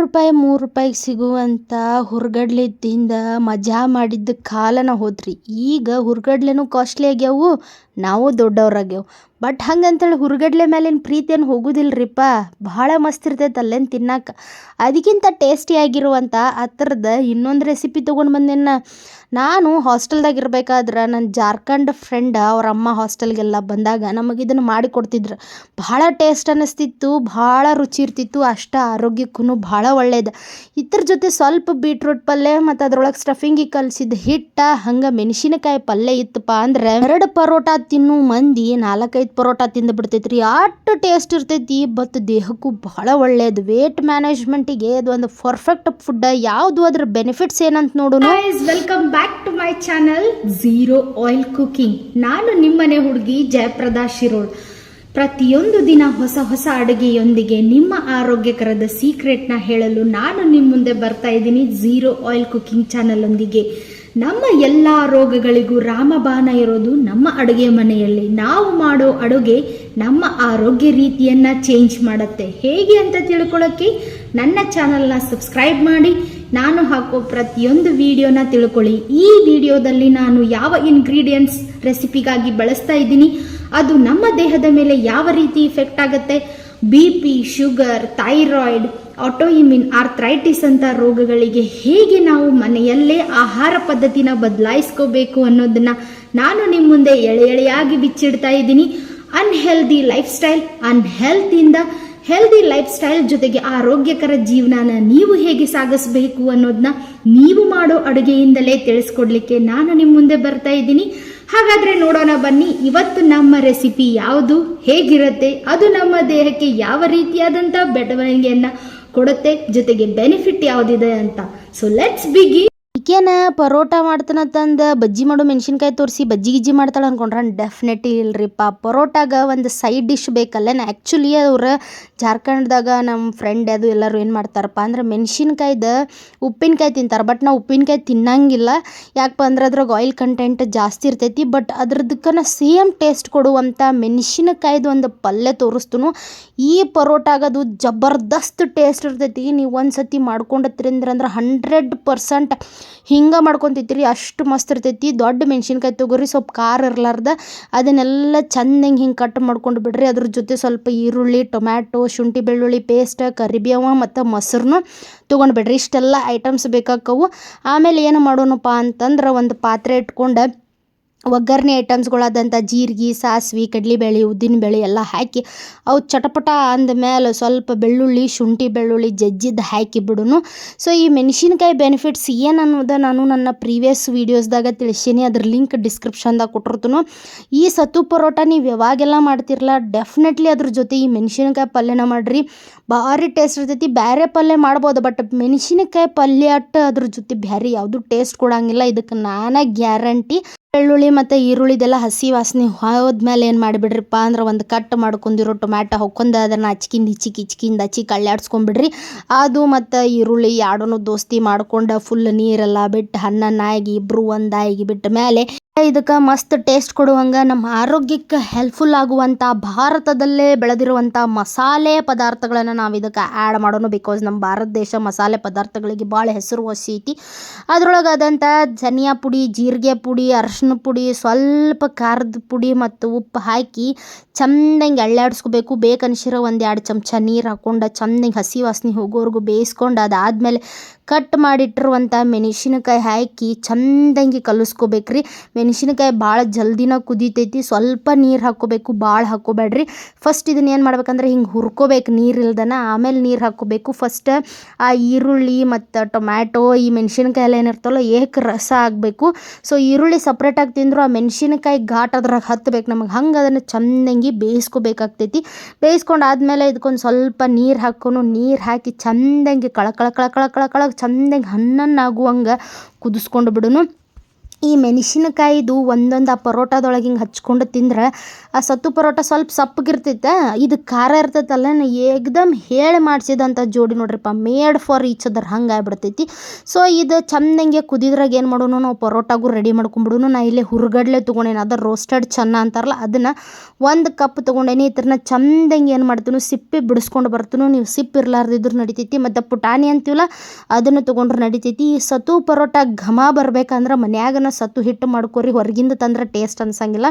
ರೂಪಾಯಿ 3 ರೂಪಾಯಿಗೆ ಸಿಗುವಂಥ ಹುರ್ಗಡ್ಲೆ ತಿಂದ ಮಜಾ ಮಾಡಿದ್ದ ಕಾಲನ ಹೋದ್ರಿ. ಈಗ ಹುರ್ಗಡ್ಲೆನೂ ಕಾಸ್ಟ್ಲಿ ಆಗ್ಯಾವು, ನಾವು ದೊಡ್ಡವ್ರಾಗ್ಯಾವ. ಬಟ್ ಹಂಗಂತೇಳಿ ಹುರ್ಗಡ್ಲೆ ಮೇಲಿನ ಪ್ರೀತಿಯನ್ನು ಹೋಗುದಿಲ್ರಿಪ್ಪ. ಭಾಳ ಮಸ್ತ್ ಇರ್ತೈತೆ ಅಲ್ಲೇನು ತಿನ್ನಕ್ಕೆ. ಅದಕ್ಕಿಂತ ಟೇಸ್ಟಿಯಾಗಿರುವಂಥ ಆ ಥರದ ಇನ್ನೊಂದು ರೆಸಿಪಿ ತೊಗೊಂಡು ಬಂದೇನ. ನಾನು ಹಾಸ್ಟೆಲ್ದಾಗ ಇರ್ಬೇಕಾದ್ರೆ ನನ್ನ ಜಾರ್ಖಂಡ್ ಫ್ರೆಂಡ್ ಅವ್ರ ಅಮ್ಮ ಹಾಸ್ಟೆಲ್ಗೆಲ್ಲ ಬಂದಾಗ ನಮಗೆ ಇದನ್ನು ಮಾಡಿ ಕೊಡ್ತಿದ್ರು. ಭಾಳ ಟೇಸ್ಟ್ ಅನ್ನಿಸ್ತಿತ್ತು, ಭಾಳ ರುಚಿ ಇರ್ತಿತ್ತು, ಅಷ್ಟು ಆರೋಗ್ಯಕ್ಕೂ ಭಾಳ ಒಳ್ಳೇದು. ಇದ್ರ ಜೊತೆ ಸ್ವಲ್ಪ ಬೀಟ್ರೂಟ್ ಪಲ್ಯ ಮತ್ತು ಅದ್ರೊಳಗೆ ಸ್ಟಫಿಂಗಿಗೆ ಕಲಸಿದ ಹಿಟ್ಟ ಹಂಗೆ ಮೆಣಸಿನಕಾಯಿ ಪಲ್ಯ ಇತ್ತಪ್ಪ ಅಂದ್ರೆ 2 ಪರೋಟ ತಿನ್ನೋ ಮಂದಿ 4-5 ಪರೋಟ ತಿಂದು ಬಿಡ್ತೈತ್ರಿ. ಅಷ್ಟು ಟೇಸ್ಟ್ ಇರ್ತೈತಿ ಮತ್ತು ದೇಹಕ್ಕೂ ಭಾಳ ಒಳ್ಳೇದು. ವೇಟ್ ಮ್ಯಾನೇಜ್ಮೆಂಟಿಗೆ ಇದು ಒಂದು ಪರ್ಫೆಕ್ಟ್ ಫುಡ್. ಯಾವುದು ಅದ್ರ ಬೆನಿಫಿಟ್ಸ್ ಏನಂತ ನೋಡೋಣ. Welcome back to my channel zero oil cooking. ನಾನು ನಿಮ್ಮನೆ ಹುಡುಗಿ ಜಯಪ್ರದಾ ಶಿರೋಳ್. ಪ್ರತಿಯೊಂದು ದಿನ ಹೊಸ ಹೊಸ ಅಡುಗೆಯೊಂದಿಗೆ ನಿಮ್ಮ ಆರೋಗ್ಯಕರದ ಸೀಕ್ರೆಟ್ನ ಹೇಳಲು ನಾನು ನಿಮ್ಮ ಮುಂದೆ ಬರ್ತಾ ಇದ್ದೀನಿ ಝೀರೋ ಆಯಿಲ್ ಕುಕಿಂಗ್ ಚಾನಲ್ ಒಂದಿಗೆ. ನಮ್ಮ ಎಲ್ಲ ರೋಗಗಳಿಗೂ ರಾಮಬಾಣ ಇರೋದು ನಮ್ಮ ಅಡುಗೆ ಮನೆಯಲ್ಲಿ. ನಾವು ಮಾಡೋ ಅಡುಗೆ ನಮ್ಮ ಆರೋಗ್ಯ ರೀತಿಯನ್ನ ಚೇಂಜ್ ಮಾಡುತ್ತೆ. ಹೇಗೆ ಅಂತ ತಿಳ್ಕೊಳ್ಳೋಕ್ಕೆ ನನ್ನ ಚಾನಲ್ನ ಸಬ್ಸ್ಕ್ರೈಬ್ ಮಾಡಿ, ನಾನು ಹಾಕೋ ಪ್ರತಿಯೊಂದು ವಿಡಿಯೋನ ತಿಳ್ಕೊಳ್ಳಿ. ಈ ವಿಡಿಯೋದಲ್ಲಿ ನಾನು ಯಾವ ಇಂಗ್ರೀಡಿಯೆಂಟ್ಸ್ ರೆಸಿಪಿಗಾಗಿ ಬಳಸ್ತಾ ಇದ್ದೀನಿ, ಅದು ನಮ್ಮ ದೇಹದ ಮೇಲೆ ಯಾವ ರೀತಿ ಇಫೆಕ್ಟ್ ಆಗುತ್ತೆ, BP, sugar, thyroid, autoimmune, arthritis ಅಂತ ರೋಗಗಳಿಗೆ ಹೇಗೆ ನಾವು ಮನೆಯಲ್ಲೇ ಆಹಾರ ಪದ್ಧತಿನ ಬದಲಾಯಿಸ್ಕೋಬೇಕು ಅನ್ನೋದನ್ನ ನಾನು ನಿಮ್ಮ ಮುಂದೆ ಎಳೆಯಾಗಿ ಬಿಚ್ಚಿಡ್ತಾ ಇದ್ದೀನಿ. ಅನ್ಹೆಲ್ದಿ ಲೈಫ್ ಸ್ಟೈಲ್, ಅನ್ಹೆಲ್ತಿಂದ ಹೆಲ್ದಿ ಲೈಫ್ ಸ್ಟೈಲ್ ಜೊತೆಗೆ ಆರೋಗ್ಯಕರ ಜೀವನನ ನೀವು ಹೇಗೆ ಸಾಗಿಸಬೇಕು ಅನ್ನೋದನ್ನ ನೀವು ಮಾಡೋ ಅಡುಗೆಯಿಂದಲೇ ತಿಳಿಸ್ಕೊಡ್ಲಿಕ್ಕೆ ನಾನು ನಿಮ್ಮ ಮುಂದೆ ಬರ್ತಾ ಇದ್ದೀನಿ. ಹಾಗಾದ್ರೆ ನೋಡೋಣ ಬನ್ನಿ, ಇವತ್ತು ನಮ್ಮ ರೆಸಿಪಿ ಯಾವುದು, ಹೇಗಿರುತ್ತೆ, ಅದು ನಮ್ಮ ದೇಹಕ್ಕೆ ಯಾವ ರೀತಿಯಾದಂಥ ಬೆಳವಣಿಗೆಯನ್ನ ಕೊಡುತ್ತೆ, ಜೊತೆಗೆ ಬೆನಿಫಿಟ್ ಯಾವುದಿದೆ ಅಂತ. So let's begin. ಈಕೇನ ಪರೋಟ ಮಾಡ್ತಾನಂತಂದು ಬಜ್ಜಿ ಮಾಡೋ ಮೆಣಸಿನ್ಕಾಯಿ ತೋರಿಸಿ ಬಜ್ಜಿ ಗಿಜ್ಜಿ ಮಾಡ್ತಾಳೆ ಅನ್ಕೊಂಡ್ರೆ ಡೆಫಿನೆಟ್ಲಿ ಇಲ್ರಿಪ್ಪ. ಪರೋಟಾಗ ಒಂದು ಸೈಡ್ ಡಿಶ್ ಬೇಕಲ್ಲೇನ. ಆ್ಯಕ್ಚುಲಿ ಅವ್ರು ಜಾರ್ಖಂಡ್ದಾಗ ನಮ್ಮ ಫ್ರೆಂಡ್ ಅದು ಎಲ್ಲರೂ ಏನು ಮಾಡ್ತಾರಪ್ಪ ಅಂದ್ರೆ ಮೆಣಸಿನ್ಕಾಯ್ದು ಉಪ್ಪಿನಕಾಯಿ ತಿಂತಾರೆ. ಬಟ್ ನಾವು ಉಪ್ಪಿನಕಾಯಿ ತಿನ್ನಂಗಿಲ್ಲ. ಯಾಕಪ್ಪ ಅಂದ್ರೆ ಅದ್ರಾಗ ಆಯಿಲ್ ಕಂಟೆಂಟ್ ಜಾಸ್ತಿ ಇರ್ತೈತಿ. ಬಟ್ ಅದ್ರದಕ್ಕನ ಸೇಮ್ ಟೇಸ್ಟ್ ಕೊಡುವಂಥ ಮೆಣಸಿನಕಾಯ್ದು ಒಂದು ಪಲ್ಯ ತೋರಿಸ್ತನು. ಈ ಪರೋಟಾಗದು ಜಬರ್ದಸ್ತ್ ಟೇಸ್ಟ್ ಇರ್ತೈತಿ. ನೀವು ಒಂದು ಸತಿ ಮಾಡ್ಕೊಂಡತ್ರಿಂದ್ರೆ 100% ಹಿಂಗೆ ಮಾಡ್ಕೊತಿತ್ರಿ, ಅಷ್ಟು ಮಸ್ತ್ ಇರ್ತೈತಿ. ದೊಡ್ಡ ಮೆಣಸಿನ್ಕಾಯಿ ತೊಗೊರಿ, ಸ್ವಲ್ಪ ಖಾರ ಇರ್ಲಾರ್ದ ಅದನ್ನೆಲ್ಲ ಚಂದಂಗೆ ಹಿಂಗೆ ಕಟ್ ಮಾಡ್ಕೊಂಡು ಬಿಡ್ರಿ. ಅದ್ರ ಜೊತೆ ಸ್ವಲ್ಪ ಈರುಳ್ಳಿ, ಟೊಮ್ಯಾಟೊ, ಶುಂಠಿ ಬೆಳ್ಳುಳ್ಳಿ ಪೇಸ್ಟ್, ಕರಿಬೇವು ಮತ್ತು ಮೊಸರನ್ನು ತೊಗೊಂಡು ಬಿಡ್ರಿ. ಇಷ್ಟೆಲ್ಲ ಐಟಮ್ಸ್ ಬೇಕಾಕ್ಕವು. ಆಮೇಲೆ ಏನು ಮಾಡೋಣಪ್ಪ ಅಂತಂದ್ರೆ ಒಂದು ಪಾತ್ರೆ ಇಟ್ಕೊಂಡು ಒಗ್ಗರಣೆ ಐಟಮ್ಸ್ಗಳಾದಂಥ ಜೀರಿಗೆ, ಸಾಸಿವೆ, ಕಡಲೆಬೇಳೆ, ಉದ್ದಿನಬೇಳೆ ಎಲ್ಲ ಹಾಕಿ ಅವು ಚಟಪಟ ಅಂದಮೇಲೆ ಸ್ವಲ್ಪ ಬೆಳ್ಳುಳ್ಳಿ, ಶುಂಠಿ ಬೆಳ್ಳುಳ್ಳಿ ಜಜ್ಜಿದ್ದು ಹಾಕಿ ಬಿಡುನು. ಸೊ ಈ ಮೆಣಸಿನ್ಕಾಯಿ ಬೆನಿಫಿಟ್ಸ್ ಏನು ಅನ್ನೋದು ನಾನು ನನ್ನ ಪ್ರೀವಿಯಸ್ ವೀಡಿಯೋಸ್ದಾಗ ತಿಳಿಸೀನಿ. ಅದ್ರ ಲಿಂಕ್ ಡಿಸ್ಕ್ರಿಪ್ಷನ್ದಾಗ ಕೊಟ್ಟಿರ್ತೀನಿ. ಈ ಸತ್ತು ಪರೋಟ ನೀವು ಯಾವಾಗೆಲ್ಲ ಮಾಡ್ತಿರಲ್ಲ, ಡೆಫಿನೆಟ್ಲಿ ಅದ್ರ ಜೊತೆ ಈ ಮೆಣಸಿನ್ಕಾಯಿ ಪಲ್ಯನ ಮಾಡಿರಿ, ಭಾರಿ ಟೇಸ್ಟ್ ಇರ್ತೈತಿ. ಬೇರೆ ಪಲ್ಯ ಮಾಡ್ಬೋದು, ಬಟ್ ಮೆಣಸಿನಕಾಯಿ ಪಲ್ಯ ಅಟ್ಟು ಅದ್ರ ಜೊತೆ ಬೇರೆ ಯಾವುದು ಟೇಸ್ಟ್ ಕೊಡಂಗಿಲ್ಲ. ಇದಕ್ಕೆ ನಾನೇ ಗ್ಯಾರಂಟಿ. ಬೆಳ್ಳುಳ್ಳಿ ಮತ್ತು ಈರುಳ್ಳಿದೆಲ್ಲ ಹಸಿ ವಾಸನೆ ಹೋದ್ಮೇಲೆ ಏನು ಮಾಡಿಬಿಡ್ರಿಪ್ಪ ಅಂದ್ರೆ ಒಂದು ಕಟ್ ಮಾಡ್ಕೊಂಡಿರೋ ಟೊಮ್ಯಾಟೊ ಹಾಕ್ಕೊಂಡು ಅದನ್ನು ಹಚ್ಕಿ ಕಳ್ಳಾಡ್ಸ್ಕೊಂಡ್ಬಿಡ್ರಿ. ಅದು ಮತ್ತು ಈರುಳ್ಳಿ ಎರಡನ್ನೂ ದೋಸ್ತಿ ಮಾಡ್ಕೊಂಡು ಫುಲ್ ನೀರೆಲ್ಲ ಬಿಟ್ಟು ಹಣ್ಣನ್ನಾಗಿ ಇಬ್ಬರು ಒಂದಾಗಿ ಬಿಟ್ಟ ಮೇಲೆ ಇದಕ್ಕೆ ಮಸ್ತ್ ಟೇಸ್ಟ್ ಕೊಡುವಂಗೆ ನಮ್ಮ ಆರೋಗ್ಯಕ್ಕೆ ಹೆಲ್ಪ್ಫುಲ್ ಆಗುವಂಥ ಭಾರತದಲ್ಲೇ ಬೆಳೆದಿರುವಂಥ ಮಸಾಲೆ ಪದಾರ್ಥಗಳನ್ನು ನಾವು ಇದಕ್ಕೆ ಆ್ಯಡ್ ಮಾಡೋಣ. ಬಿಕಾಸ್ ನಮ್ಮ ಭಾರತ ದೇಶ ಮಸಾಲೆ ಪದಾರ್ಥಗಳಿಗೆ ಭಾಳ ಹೆಸರುವಾಸಿ ಐತಿ. ಅದ್ರೊಳಗಾದಂಥ ಧನಿಯಾ ಪುಡಿ, ಜೀರಿಗೆ ಪುಡಿ, ಅರಶಿನ ಪುಡಿ, ಸ್ವಲ್ಪ ಖಾರದ ಪುಡಿ ಮತ್ತು ಉಪ್ಪು ಹಾಕಿ ಚಂದಂಗೆ ಎಳ್ಳಾಡಿಸ್ಕೋಬೇಕು. ಬೇಕನ್ಸಿರೋ 1-2 ಚಮಚ ನೀರು ಹಾಕ್ಕೊಂಡು ಚಂದಂಗೆ ಹಸಿ ವಾಸನೆ ಹೋಗೋವರೆಗೂ ಬೇಯಿಸ್ಕೊಂಡು ಅದಾದಮೇಲೆ ಕಟ್ ಮಾಡಿಟ್ಟಿರುವಂಥ ಮೆಣಸಿನಕಾಯಿ ಹಾಕಿ ಚಂದಂಗೆ ಕಲಿಸ್ಕೋಬೇಕ್ರಿ. ಮೆಣಸಿನಕಾಯಿ ಭಾಳ ಜಲ್ದಿನ ಕುದೀತೈತಿ. ಸ್ವಲ್ಪ ನೀರು ಹಾಕ್ಕೋಬೇಕು, ಭಾಳ ಹಾಕ್ಕೋಬೇಡ್ರಿ. ಫಸ್ಟ್ ಇದನ್ನ ಏನು ಮಾಡ್ಬೇಕಂದ್ರೆ ಹಿಂಗೆ ಹುರ್ಕೋಬೇಕು ನೀರು ಇಲ್ದನ. ಆಮೇಲೆ ನೀರು ಹಾಕ್ಕೋಬೇಕು. ಫಸ್ಟ್ ಆ ಈರುಳ್ಳಿ ಮತ್ತು ಟೊಮ್ಯಾಟೊ, ಈ ಮೆಣಸಿನ್ಕಾಯಿ ಎಲ್ಲ ಏನಿರ್ತಲ್ಲ ಏಕ ರಸ ಆಗಬೇಕು. ಸೊ ಈರುಳ್ಳಿ ಸಪ್ರೇಟಾಗಿ ತಿಂದರೂ ಆ ಮೆಣಸಿನಕಾಯಿ ಘಾಟ್ ಅದ್ರಾಗ ಹತ್ತಬೇಕು ನಮಗೆ. ಹಂಗೆ ಅದನ್ನು ಚಂದಂಗೆ ಬೇಯಿಸ್ಕೋಬೇಕಾಗ್ತೈತಿ. ಬೇಯಿಸ್ಕೊಂಡು ಆದಮೇಲೆ ಇದಕ್ಕೊಂದು ಸ್ವಲ್ಪ ನೀರು ನೀರು ಹಾಕಿ ಚಂದಂಗೆ ಕಳ ಚಂದಂಗೆ ಹಣ್ಣನ್ನಾಗುವಂಗೆ ಕುದಿಸ್ಕೊಂಡು ಬಿಡೋನು. ಈ ಮೆಣಸಿನಕಾಯಿದು ಒಂದೊಂದು ಆ ಪರೋಟದೊಳಗೆ ಹಿಂಗೆ ಹಚ್ಕೊಂಡು ತಿಂದ್ರೆ ಆ ಸತ್ತು ಪರೋಟ ಸ್ವಲ್ಪ ಸಪ್ಪಗಿರ್ತೈತೆ, ಇದು ಖಾರ ಇರ್ತೈತಲ್ಲ ಏಕ್ದಮ್ ಹೇಳಿ ಮಾಡಿಸಿದಂಥ ಜೋಡಿ ನೋಡ್ರಿಪ್ಪ, ಮೇಡ್ ಫಾರ್ ಈಚ್ ಅದರ್ ಹಂಗೆ ಆಗ್ಬಿಡ್ತೈತಿ. ಸೊ ಇದು ಚಂದಂಗೆ ಕುದಿದ್ರಾಗ ಏನು ಮಾಡೋಣ ನಾವು ಪರೋಟಾಗೂ ರೆಡಿ ಮಾಡ್ಕೊಂಬಿಡೋನು. ನಾ ಇಲ್ಲಿ ಹುರ್ಗಡ್ಲೆ ತೊಗೊಂಡೇನಿ, ಅದು ರೋಸ್ಟೆಡ್ ಚೆನ್ನ ಅಂತಾರಲ್ಲ ಅದನ್ನು 1 ಕಪ್ ತೊಗೊಂಡೇನಿ. ಇದ್ರನ್ನ ಚಂದಂಗೆ ಏನು ಮಾಡ್ತೀನಿ ಸಿಪ್ಪೆ ಬಿಡಿಸ್ಕೊಂಡು ಬರ್ತೀನಿ. ನೀವು ಸಿಪ್ಪು ಇರ್ಲಾರ್ದಿದ್ರು ನಡಿತೈತಿ, ಮತ್ತು ಪುಟಾಣಿ ಅಂತೀವಲ್ಲ ಅದನ್ನು ತೊಗೊಂಡ್ರೆ ನಡಿತೈತಿ. ಈ ಸತ್ತು ಪರೋಟ ಘಮ ಬರ್ಬೇಕಂದ್ರೆ ಮನ್ಯಾಗನ ಸತ್ತು ಹಿಟ್ಟು ಮಾಡ್ಕೊರಿ, ಹೊರಗಿಂದ ತಂದ್ರೆ ಟೇಸ್ಟ್ ಅನ್ಸಂಗಿಲ್ಲ.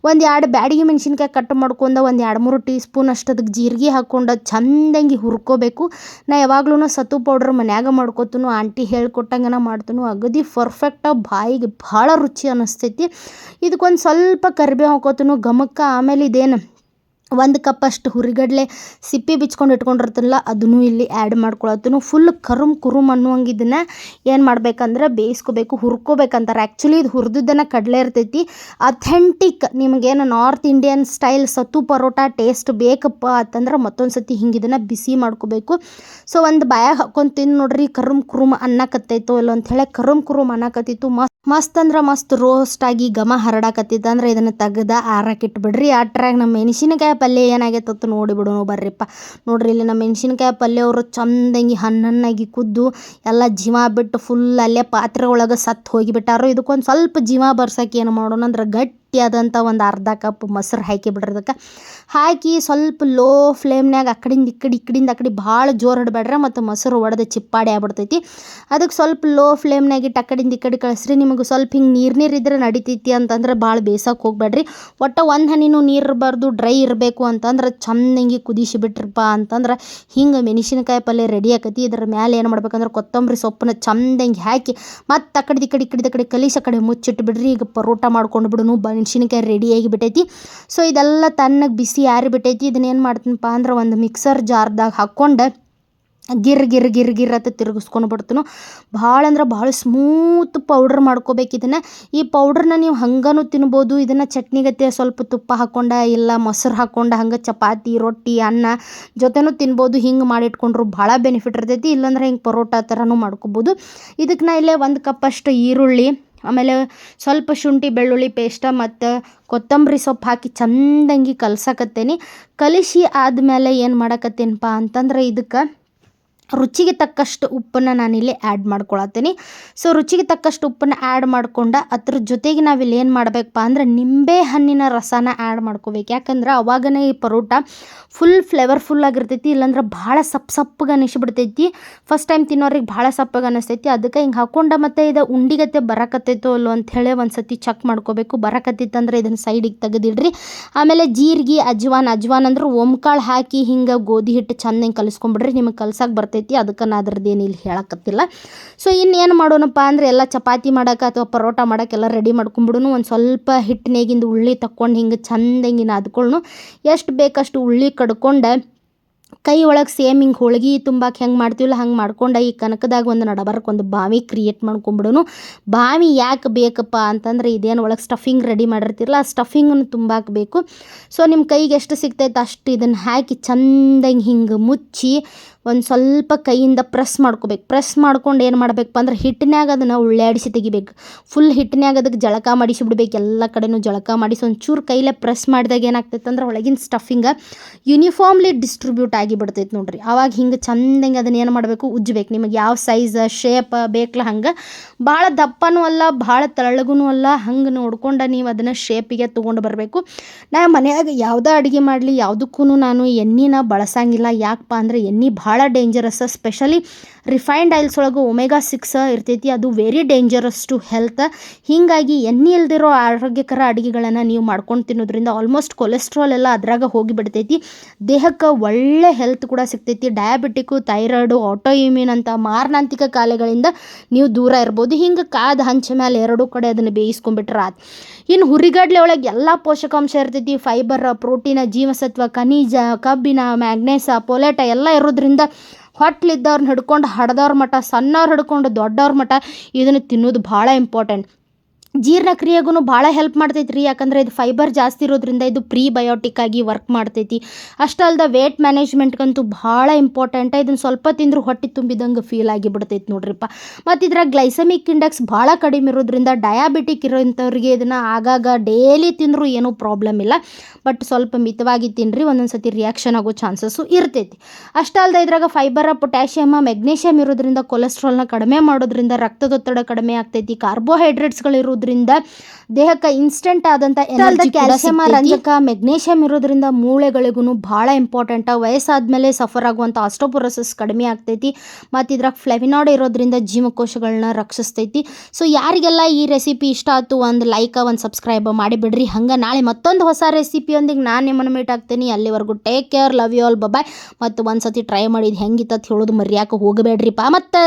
1-2 ಬ್ಯಾಡಗಿ ಮೆಣಸಿನ್ಕಾಯಿ ಕಟ್ ಮಾಡ್ಕೊಂಡು 1-2-3 ಟೀ ಸ್ಪೂನ್ ಅಷ್ಟು ಅದಕ್ಕೆ ಜೀರಿಗೆ ಹಾಕ್ಕೊಂಡು ಚಂದಂಗೆ ಹುರ್ಕೋಬೇಕು. ನಾ ಯಾವಾಗ್ಲೂ ಸತ್ತು ಪೌಡ್ರ್ ಮನ್ಯಾಗ ಮಾಡ್ಕೊತೀನಿ, ಆಂಟಿ ಹೇಳ್ಕೊಟ್ಟಂಗನ ಮಾಡ್ತೀನಿ. ಅಗದಿ ಪರ್ಫೆಕ್ಟಾಗಿ ಬಾಯಿಗೆ ಭಾಳ ರುಚಿ ಅನ್ನಿಸ್ತೈತಿ. ಇದಕ್ಕೊಂದು ಸ್ವಲ್ಪ ಕರಿಬೇವು ಹಾಕೋತೀನಿ ಘಮಕ್ಕೆ. ಆಮೇಲೆ ಇದೇನು 1 ಕಪ್ ಅಷ್ಟು ಹುರಿಗಡಲೆ ಸಿಪ್ಪೆ ಬಿಚ್ಕೊಂಡು ಇಟ್ಕೊಂಡಿರ್ತೀನಲ್ಲ ಅದನ್ನು ಇಲ್ಲಿ ಆ್ಯಡ್ ಮಾಡ್ಕೊಳತ್ತನು. ಫುಲ್ ಕುರುಮ್ ಅನ್ನುವಂಗೆ ಇದನ್ನು ಏನು ಮಾಡ್ಬೇಕಂದ್ರೆ ಬೇಯಿಸ್ಕೋಬೇಕು, ಹುರ್ಕೋಬೇಕಂತಾರೆ. ಆ್ಯಕ್ಚುಲಿ ಇದು ಹುರಿದಿದ್ದನ್ನು ಕಡಲೆ ಇರ್ತೈತಿ. ಅಥೆಂಟಿಕ್ ನಿಮಗೇನು ನಾರ್ತ್ ಇಂಡಿಯನ್ ಸ್ಟೈಲ್ ಸತ್ತು ಪರೋಟ ಟೇಸ್ಟ್ ಬೇಕಪ್ಪ ಅಂತಂದ್ರೆ ಮತ್ತೊಂದು ಸತಿ ಹಿಂಗೆ ಇದನ್ನು ಬಿಸಿ ಮಾಡ್ಕೋಬೇಕು. ಸೊ ಒಂದು ಬಾಯಾಗ ಹಾಕೊಂಡು ತಿಂದು ನೋಡ್ರಿ, ಕುರುಮ್ ಅನ್ನಕತ್ತೈತೋ ಇಲ್ಲೋ ಅಂಥೇಳಿ ಕುರುಮ್ ಅನ್ನಕತ್ತಿತ್ತು. ಮಸ್ತ್ ಅಂದ್ರೆ ಮಸ್ತ್ ರೋಸ್ಟ್ ಆಗಿ ಘಮ ಹರಡಾಕತ್ತಿತ್ತು. ಅಂದ್ರೆ ಇದನ್ನು ತೆಗ್ದು ಆರಾಕಿಟ್ಬಿಡ್ರಿ. ಅಟ್ರಾಗ ನಮ್ಮ ಮೆಣಸಿನಕಾಯಿ ಪಲ್ಯ ಏನಾಗೈತತ್ತು ನೋಡಿಬಿಡೋಣ ಬರ್ರಿಪ್ಪ. ನೋಡ್ರಿ ಇಲ್ಲಿ ನಮ್ಮ ಮೆಣಸಿನಕಾಯಿ ಪಲ್ಯ ಅವರು ಚಂದಂಗಿ ಹಣ್ಣಾಗಿ ಕುದ್ದು ಎಲ್ಲ ಜೀವ ಬಿಟ್ಟು ಫುಲ್ ಅಲ್ಲೇ ಪಾತ್ರೆ ಒಳಗೆ ಸತ್ತು ಹೋಗಿಬಿಟ್ಟಾರು. ಇದಕ್ಕೊಂದು ಸ್ವಲ್ಪ ಜೀವ ಬರ್ಸೋಕೆ ಏನು ಮಾಡೋಣ ಅಂದ್ರೆ ಗಟ್ಟಿಯಾದಂಥ ಒಂದು ಅರ್ಧ ಕಪ್ ಮೊಸರು ಹಾಕಿ ಬಿಡ್ರದಕ್ಕೆ. ಹಾಕಿ ಸ್ವಲ್ಪ ಲೋ ಫ್ಲೇಮ್ನಾಗ ಅಕಡಿಂದ ಈ ಕಡೆ ಭಾಳ ಜೋರು ಇಡಬೇಡ್ರಿ, ಮತ್ತು ಮೊಸರು ಒಡೆದು ಚಿಪ್ಪಾಡಿ ಆಗ್ಬಿಡ್ತೈತಿ. ಅದಕ್ಕೆ ಸ್ವಲ್ಪ ಲೋ ಫ್ಲೇಮ್ನಾಗ ಇಟ್ಟು ಅಕಡಿಂದ ಈ ಕಡೆ ಕಳಿಸ್ರಿ. ನಿಮಗೆ ಸ್ವಲ್ಪ ಹಿಂಗೆ ನೀರು ಇದ್ರೆ ನಡಿತೈತಿ ಅಂತಂದ್ರೆ ಭಾಳ ಬೇಯಿಸೋಕೆ ಹೋಗ್ಬೇಡ್ರಿ. ಒಟ್ಟು ಒಂದು ಹನಿನೂ ನೀರು ಇರಬಾರ್ದು, ಡ್ರೈ ಇರಬೇಕು ಅಂತಂದ್ರೆ ಚಂದಂಗಿ ಕುದಿಸಿ ಬಿಟ್ರಪ್ಪ ಅಂತಂದ್ರೆ ಹಿಂಗೆ ಮೆಣಸಿನಕಾಯಿ ಪಲ್ಯ ರೆಡಿ ಆಕತಿ. ಇದ್ರ ಮೇಲೆ ಏನು ಮಾಡ್ಬೇಕಂದ್ರೆ ಕೊತ್ತಂಬರಿ ಸೊಪ್ಪನ್ನ ಚಂದಂಗಿ ಹಾಕಿ ಮತ್ತು ಆ ಕಡೆ ಕಲಿಸಿ ಆ ಕಡೆ ಮುಚ್ಚಿಟ್ಟು ಬಿಡ್ರಿ. ಈಗ ಪರೋಟ ಮಾಡ್ಕೊಂಡು ಬಿಡೋನು, ಮೆಣಸಿನಕಾಯಿ ರೆಡಿಯಾಗಿ ಬಿಟ್ಟೈತಿ. ಸೊ ಇದೆಲ್ಲ ತಣ್ಣಗೆ ಬಿಸಿ ಆರಿಬಿಟ್ಟೈತಿ. ಇದನ್ನೇನು ಮಾಡ್ತೀನಪ್ಪ ಅಂದ್ರೆ ಒಂದು ಮಿಕ್ಸರ್ ಜಾರ್ದಾಗ ಹಾಕ್ಕೊಂಡು ಗಿರ್ ಅಂತ ತಿರುಗಿಸ್ಕೊಂಡು ಬಿಡ್ತೀನಿ. ಭಾಳ ಅಂದ್ರೆ ಭಾಳ ಸ್ಮೂತ್ ಪೌಡ್ರ್ ಮಾಡ್ಕೋಬೇಕು ಇದನ್ನು. ಈ ಪೌಡ್ರನ್ನ ನೀವು ಹಂಗನೂ ತಿನ್ಬೋದು. ಇದನ್ನು ಚಟ್ನಿಗತ್ತೆ ಸ್ವಲ್ಪ ತುಪ್ಪ ಹಾಕ್ಕೊಂಡು ಇಲ್ಲ ಮೊಸರು ಹಾಕ್ಕೊಂಡು ಹಂಗೆ ಚಪಾತಿ ರೊಟ್ಟಿ ಅನ್ನ ಜೊತೆನೂ ತಿನ್ಬೋದು. ಹಿಂಗೆ ಮಾಡಿಟ್ಕೊಂಡ್ರು ಭಾಳ ಬೆನಿಫಿಟ್ ಇರ್ತೈತಿ. ಇಲ್ಲಾಂದ್ರೆ ಹಿಂಗೆ ಪರೋಟ ಥರನೂ ಮಾಡ್ಕೋಬೋದು. ಇದಕ್ಕೆ ನಾ ಇಲ್ಲೇ 1 ಕಪ್ ಅಷ್ಟು ಈರುಳ್ಳಿ, ಆಮೇಲೆ ಸ್ವಲ್ಪ ಶುಂಠಿ ಬೆಳ್ಳುಳ್ಳಿ ಪೇಸ್ಟ ಮತ್ತು ಕೊತ್ತಂಬರಿ ಸೊಪ್ಪು ಹಾಕಿ ಚಂದಂಗಿ ಕಲಸಕತ್ತೇನಿ. ಕಲಿಸಿ ಆದಮೇಲೆ ಏನು ಮಾಡಕತ್ತೇನಪ್ಪ ಅಂತಂದ್ರೆ ಇದಕ್ಕೆ ರುಚಿಗೆ ತಕ್ಕಷ್ಟು ಉಪ್ಪನ್ನು ನಾನಿಲ್ಲಿ ಆ್ಯಡ್ ಮಾಡ್ಕೊಳತ್ತೀನಿ. ಸೊ ರುಚಿಗೆ ತಕ್ಕಷ್ಟು ಉಪ್ಪನ್ನು ಆ್ಯಡ್ ಮಾಡ್ಕೊಂಡು ಅದ್ರ ಜೊತೆಗೆ ನಾವಿಲ್ಲಿ ಏನು ಮಾಡಬೇಕಪ್ಪ ಅಂದ್ರೆ ನಿಂಬೆ ಹಣ್ಣಿನ ರಸನ ಆ್ಯಡ್ ಮಾಡ್ಕೋಬೇಕು. ಯಾಕಂದ್ರೆ ಅವಾಗನೇ ಈ ಪರೋಟ ಫುಲ್ ಫ್ಲೇವರ್ಫುಲ್ ಆಗಿರ್ತೈತಿ. ಇಲ್ಲಾಂದ್ರೆ ಭಾಳ ಸಪ್ಪಗೆ ಅನಿಸ್ಬಿಡ್ತೈತಿ. ಫಸ್ಟ್ ಟೈಮ್ ತಿನ್ನೋರಿಗೆ ಭಾಳ ಸಪ್ಪಗೆ ಅನ್ನಿಸ್ತೈತಿ. ಅದಕ್ಕೆ ಹಿಂಗೆ ಹಾಕ್ಕೊಂಡು ಮತ್ತು ಇದು ಉಂಡಿಗತ್ತೆ ಬರಕತ್ತೈತೋ ಇಲ್ಲೋ ಅಂಥೇಳಿ ಒಂದು ಸತಿ ಚೆಕ್ ಮಾಡ್ಕೋಬೇಕು. ಬರಕತ್ತಿತ್ತಂದ್ರೆ ಇದನ್ನು ಸೈಡಿಗೆ ತೆಗೆದಿಡ್ರಿ. ಆಮೇಲೆ ಜೀರಿಗೆ ಅಜ್ವಾನ್ ಅಂದ್ರೆ ಓಂಕಾಳು ಹಾಕಿ ಹಿಂಗೆ ಗೋಧಿ ಹಿಟ್ಟು ಚಂದಂಗೆ ಕಲಿಸ್ಕೊಂಬಿಡ್ರಿ. ನಿಮಗೆ ಕಲ್ಸಕ್ಕೆ ಬರ್ತೈತಿ. ಅದಕ್ಕೆ ನಾ ಅದ್ರದ್ದೇನು ಇಲ್ಲಿ ಹೇಳಕತ್ತಿಲ್ಲ. ಸೊ ಇನ್ನೇನು ಮಾಡೋಣಪ್ಪ ಅಂದರೆ ಎಲ್ಲ ಚಪಾತಿ ಮಾಡೋಕೆ ಅಥವಾ ಪರೋಟ ಮಾಡೋಕ್ಕೆಲ್ಲ ರೆಡಿ ಮಾಡ್ಕೊಂಬಿಡೋನು. ಒಂದು ಸ್ವಲ್ಪ ಹಿಟ್ಟಿನಾಗಿಂದ ಉಳ್ಳಿ ತಕ್ಕೊಂಡು ಹಿಂಗೆ ಚಂದಂಗಿ ನಾದ್ಕೊಳ್ಳು. ಎಷ್ಟು ಬೇಕಷ್ಟು ಉಳ್ಳಿ ಕಡ್ಕೊಂಡು ಕೈ ಒಳಗೆ ಸೇಮ್ ಹಿಂಗೆ ಹೋಳ್ಗೆ ತುಂಬಾಕೆ ಹೆಂಗೆ ಮಾಡ್ತೀವಲ್ಲ ಹಂಗೆ ಮಾಡ್ಕೊಂಡು ಈ ಕನಕದಾಗ ಒಂದು ನಡಬರ್ಕ್ ಒಂದು ಬಾವಿ ಕ್ರಿಯೇಟ್ ಮಾಡ್ಕೊಂಬಿಡೋನು. ಬಾವಿ ಯಾಕೆ ಬೇಕಪ್ಪ ಅಂತಂದ್ರೆ ಇದೇನು ಒಳಗೆ ಸ್ಟಫಿಂಗ್ ರೆಡಿ ಮಾಡಿರ್ತಿರಲ್ಲ ಆ ಸ್ಟಫಿಂಗನ್ನು ತುಂಬಾಕಬೇಕು. ಸೊ ನಿಮ್ಮ ಕೈಗೆ ಎಷ್ಟು ಸಿಗ್ತೈತೆ ಅಷ್ಟು ಇದನ್ನು ಹಾಕಿ ಚಂದಂಗೆ ಹಿಂಗೆ ಮುಚ್ಚಿ ಒಂದು ಸ್ವಲ್ಪ ಕೈಯಿಂದ ಪ್ರೆಸ್ ಮಾಡ್ಕೋಬೇಕು. ಪ್ರೆಸ್ ಮಾಡ್ಕೊಂಡು ಏನು ಮಾಡಬೇಕಪ್ಪ ಅಂದ್ರೆ ಹಿಟ್ಟಿನಾಗ ಅದನ್ನು ಉಳ್ಳಾಡಿಸಿ ತೆಗಿಬೇಕು. ಫುಲ್ ಹಿಟ್ಟಿನಾಗ ಅದಕ್ಕೆ ಜಳಕ ಮಾಡಿಸಿ ಬಿಡ್ಬೇಕು. ಎಲ್ಲ ಕಡೆನೂ ಜಳಕ ಮಾಡಿಸಿ ಒಂಚೂರು ಕೈಲೇ ಪ್ರೆಸ್ ಮಾಡಿದಾಗ ಏನಾಗ್ತೈತೆ ಅಂದ್ರೆ ಒಳಗಿನ ಸ್ಟಫಿಂಗ ಯೂನಿಫಾರ್ಮ್ಲಿ ಡಿಸ್ಟ್ರಿಬ್ಯೂಟ್ ಆಗಿಬಿಡ್ತೈತೆ ನೋಡ್ರಿ. ಆವಾಗ ಹಿಂಗೆ ಚಂದಂಗೆ ಅದನ್ನು ಏನು ಮಾಡಬೇಕು ಉಜ್ಜಬೇಕು. ನಿಮಗೆ ಯಾವ ಸೈಜ್ ಶೇಪ್ ಬೇಕಲ್ಲ ಹಂಗೆ, ಭಾಳ ದಪ್ಪನೂ ಅಲ್ಲ ಭಾಳ ತೆಳ್ಳಗೂ ಅಲ್ಲ, ಹಂಗೆ ನೋಡ್ಕೊಂಡು ನೀವು ಅದನ್ನು ಶೇಪಿಗೆ ತೊಗೊಂಡು ಬರಬೇಕು. ನಾ ಮನ್ಯಾಗ ಯಾವುದೇ ಅಡುಗೆ ಮಾಡಲಿ ಯಾವುದಕ್ಕೂ ನಾನು ಎಣ್ಣೆನ ಬಳಸಂಗಿಲ್ಲ. ಯಾಕಪ್ಪ ಅಂದರೆ ಎಣ್ಣೆ ಭಾಳ ಡೇಂಜರಸ್. ಸ್ಪೆಷಲಿ ರಿಫೈನ್ಡ್ ಆಯಿಲ್ಸ್ ಒಳಗೆ ಒಮೆಗಾ 6 ಇರ್ತೈತಿ. ಅದು ವೆರಿ ಡೇಂಜರಸ್ ಟು ಹೆಲ್ತ್. ಹೀಗಾಗಿ ಎಣ್ಣೆ ಇಲ್ದಿರೋ ಆರೋಗ್ಯಕರ ಅಡುಗೆಗಳನ್ನು ನೀವು ಮಾಡ್ಕೊಂಡು ತಿನ್ನೋದ್ರಿಂದ ಆಲ್ಮೋಸ್ಟ್ ಕೊಲೆಸ್ಟ್ರಾಲ್ ಎಲ್ಲ ಅದ್ರಾಗ ಹೋಗಿಬಿಡ್ತೈತಿ. ದೇಹಕ್ಕೆ ಒಳ್ಳೆ ಹೆಲ್ತ್ ಕೂಡ ಸಿಗ್ತೈತಿ. ಡಯಾಬಿಟಿಕ್ಕು, ಥೈರಾಯ್ಡು, ಆಟೋ ಇಮ್ಯೂನ್ ಅಂತ ಮಾರಣಾಂತಿಕ ಕಾಯಿಲೆಗಳಿಂದ ನೀವು ದೂರ ಇರ್ಬೋದು. ಹಿಂಗೆ ಕಾದ ಹಂಚ ಮೇಲೆ ಎರಡೂ ಕಡೆ ಅದನ್ನು ಬೇಯಿಸ್ಕೊಂಡ್ಬಿಟ್ರೆ ಆತು. ಇನ್ನು ಹುರಿಗಡ್ಲೆ ಒಳಗೆ ಎಲ್ಲ ಪೋಷಕಾಂಶ ಇರ್ತೈತಿ. ಫೈಬರ್, ಪ್ರೋಟೀನ, ಜೀವಸತ್ವ, ಖನಿಜ, ಕಬ್ಬಿಣ, ಮ್ಯಾಗ್ನೇಸ, ಪೊಲೆಟ ಎಲ್ಲ ಇರೋದ್ರಿಂದ ಹೊಟ್ಲಿದ್ದವ್ರನ್ನ ಹಿಡ್ಕೊಂಡು ಹಡ್ದವ್ರ ಮಟ್ಟ, ಸಣ್ಣವ್ರು ಹಿಡ್ಕೊಂಡು ದೊಡ್ಡವ್ರ ಮಟ್ಟ ಇದನ್ನು ತಿನ್ನೋದು ಭಾಳ ಇಂಪಾರ್ಟೆಂಟ್. ಜೀರ್ಣಕ್ರಿಯೆಗೂ ಭಾಳ ಹೆಲ್ಪ್ ಮಾಡ್ತೈತೆ ರೀ. ಯಾಕಂದರೆ ಇದು ಫೈಬರ್ ಜಾಸ್ತಿ ಇರೋದ್ರಿಂದ ಇದು ಪ್ರೀಬಯೋಟಿಕ್ ಆಗಿ ವರ್ಕ್ ಮಾಡ್ತೈತಿ. ಅಷ್ಟಲ್ದ ವೇಟ್ ಮ್ಯಾನೇಜ್ಮೆಂಟ್ಗಂತೂ ಭಾಳ ಇಂಪಾರ್ಟೆಂಟ್. ಇದನ್ನು ಸ್ವಲ್ಪ ತಿಂದರೂ ಹೊಟ್ಟೆ ತುಂಬಿದಂಗೆ ಫೀಲ್ ಆಗಿಬಿಡ್ತೈತಿ ನೋಡ್ರಿಪ್ಪ. ಮತ್ತು ಇದ್ರಾಗ ಗ್ಲೈಸಮಿಕ್ ಇಂಡೆಕ್ಸ್ ಭಾಳ ಕಡಿಮೆ ಇರೋದ್ರಿಂದ ಡಯಾಬಿಟಿಕ್ ಇರೋಂಥವ್ರಿಗೆ ಇದನ್ನು ಆಗಾಗ ಡೈಲಿ ತಿಂದರೂ ಏನೂ ಪ್ರಾಬ್ಲಮ್ ಇಲ್ಲ. ಬಟ್ ಸ್ವಲ್ಪ ಮಿತವಾಗಿ ತಿನ್ನಿರಿ, ಒಂದೊಂದು ಸತಿ ರಿಯಾಕ್ಷನ್ ಆಗೋ ಚಾನ್ಸಸ್ಸು ಇರ್ತೈತಿ. ಅಷ್ಟಲ್ದ ಇದ್ರಾಗ ಫೈಬರ, ಪೊಟ್ಯಾಷಿಯಮ್, ಮೆಗ್ನೀಷಿಯಮ್ ಇರೋದ್ರಿಂದ ಕೊಲೆಸ್ಟ್ರಾಲ್ನ ಕಡಿಮೆ ಮಾಡೋದ್ರಿಂದ ರಕ್ತದೊತ್ತಡ ಕಡಿಮೆ ಆಗ್ತೈತಿ. ಕಾರ್ಬೋಹೈಡ್ರೇಟ್ಸ್ಗಳು ಇರೋದ್ರಿಂದ ದೇಹಕ್ಕೆ ಇನ್ಸ್ಟೆಂಟ್ ಆದಂಥ ಎನರ್ಜಿ, ಕ್ಯಾಲ್ಸಿಯಂ, ರಂಜಕ, ಮೆಗ್ನೀಷಿಯಮ್ ಇರೋದ್ರಿಂದ ಮೂಳೆಗಳಿಗೂ ಭಾಳ ಇಂಪಾರ್ಟೆಂಟ್. ವಯಸ್ಸಾದ್ಮೇಲೆ ಸಫರ್ ಆಗುವಂಥ ಆಸ್ಟೋಪೊರೋಸಿಸ್ ಕಡಿಮೆ ಆಗ್ತೈತಿ. ಮತ್ತು ಇದ್ರಾಗ ಫ್ಲೆವಿನಾಯ್ಡ್ ಇರೋದ್ರಿಂದ ಜೀವಕೋಶಗಳನ್ನ ರಕ್ಷಿಸ್ತೈತಿ. ಸೊ ಯಾರಿಗೆಲ್ಲ ಈ ರೆಸಿಪಿ ಇಷ್ಟ ಆಯ್ತು ಒಂದು ಲೈಕ್, ಒಂದು ಸಬ್ಸ್ಕ್ರೈಬ್ ಮಾಡಿಬಿಡ್ರಿ. ಹಂಗೆ ನಾಳೆ ಮತ್ತೊಂದು ಹೊಸ ರೆಸಿಪಿಯೊಂದಿಗೆ ನಾನು ನಿಮ್ಮನ್ನು ಮೀಟ್ ಆಗ್ತೀನಿ. ಅಲ್ಲಿವರೆಗೂ take care, love you all, bye. ಮತ್ತು ಒಂದು ಸತಿ ಟ್ರೈ ಮಾಡಿದ್ದು ಹೆಂಗಿತ್ತು ಹೇಳೋದು ಮರ್ಯಾಕೆ ಹೋಗಬೇಡ್ರಿಪ್ಪ. ಮತ್ತೆ